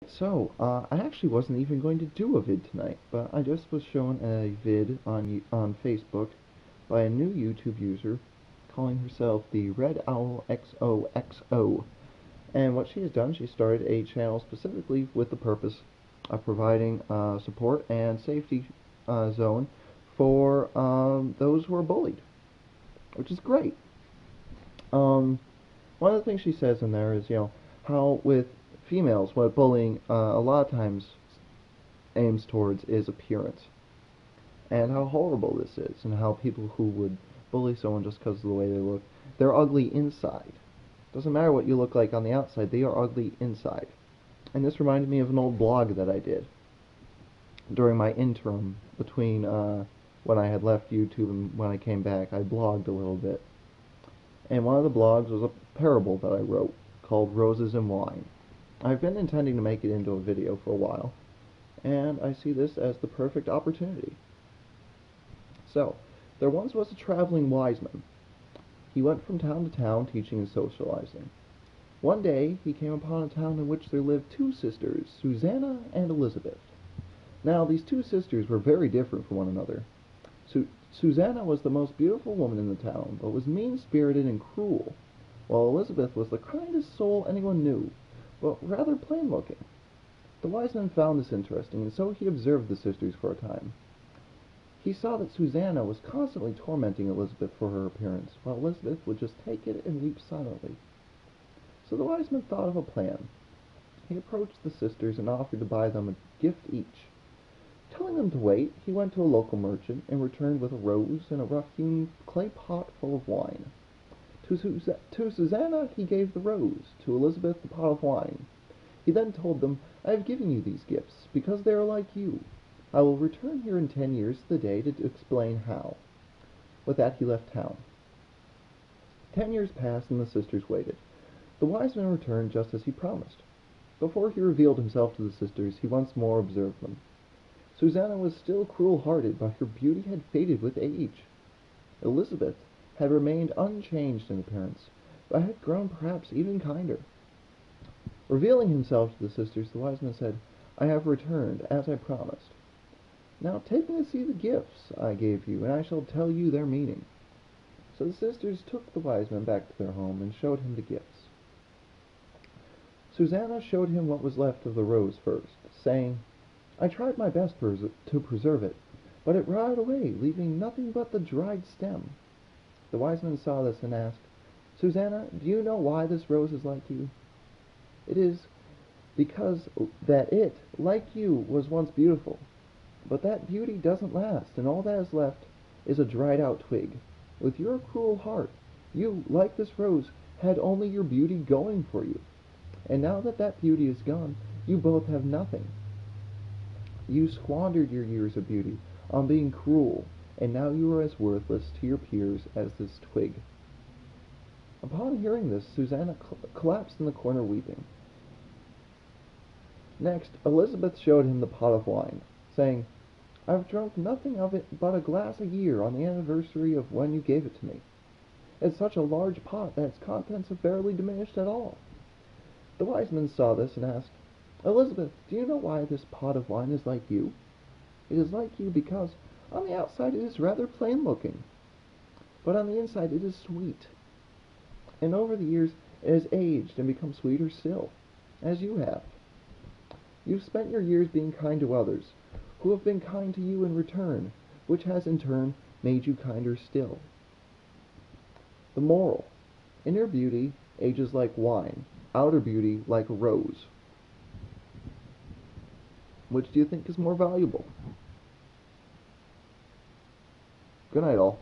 I actually wasn't even going to do a vid tonight, but I just was shown a vid on Facebook by a new YouTube user calling herself the Red Owl XOXO. And what she has done, she started a channel specifically with the purpose of providing support and safety zone for those who are bullied, which is great. Um, One of the things she says in there is, how with females, what bullying a lot of times aims towards is appearance, and how horrible this is, and how people who would bully someone just because of the way they look, they're ugly inside. Doesn't matter what you look like on the outside, they are ugly inside. And this reminded me of an old blog that I did during my interim between when I had left YouTube and when I came back. I blogged a little bit. And one of the blogs was a parable that I wrote called Roses and Wine. I've been intending to make it into a video for a while, and I see this as the perfect opportunity. So, there once was a traveling wise man. He went from town to town teaching and socializing. One day, he came upon a town in which there lived two sisters, Susanna and Elizabeth. Now, these two sisters were very different from one another. Susanna was the most beautiful woman in the town, but was mean-spirited and cruel, while Elizabeth was the kindest soul anyone knew, but rather plain-looking. The wise man found this interesting, and so he observed the sisters for a time. He saw that Susanna was constantly tormenting Elizabeth for her appearance, while Elizabeth would just take it and weep silently. So the wise man thought of a plan. He approached the sisters and offered to buy them a gift each. Telling them to wait, he went to a local merchant and returned with a rose and a rough-hewn clay pot full of wine. To Susanna he gave the rose, to Elizabeth the pot of wine. He then told them, "I have given you these gifts because they are like you. I will return here in 10 years to the day to explain how." With that he left town. 10 years passed and the sisters waited. The wise man returned just as he promised. Before he revealed himself to the sisters, he once more observed them. Susanna was still cruel-hearted, but her beauty had faded with age. Elizabeth had remained unchanged in appearance, but had grown perhaps even kinder. Revealing himself to the sisters, the wise man said, "I have returned, as I promised. Now take me to see the gifts I gave you, and I shall tell you their meaning." So the sisters took the wise man back to their home and showed him the gifts. Susanna showed him what was left of the rose first, saying, "I tried my best to preserve it, but it rotted away, leaving nothing but the dried stem." The wise man saw this and asked, "Susanna, do you know why this rose is like you?" "It is because that it, like you, was once beautiful. But that beauty doesn't last, and all that is left is a dried-out twig. With your cruel heart, you, like this rose, had only your beauty going for you. And now that that beauty is gone, you both have nothing. You squandered your years of beauty on being cruel, and now you are as worthless to your peers as this twig." Upon hearing this, Susanna collapsed in the corner weeping. Next, Elizabeth showed him the pot of wine, saying, "I've drunk nothing of it but a glass a year on the anniversary of when you gave it to me. It's such a large pot that its contents have barely diminished at all." The wise man saw this and asked, "Elizabeth, do you know why this pot of wine is like you? It is like you because on the outside it is rather plain-looking, but on the inside it is sweet. And over the years it has aged and become sweeter still, as you have. You've spent your years being kind to others, who have been kind to you in return, which has in turn made you kinder still. The moral: inner beauty ages like wine, outer beauty like a rose. Which do you think is more valuable?" Good night, all.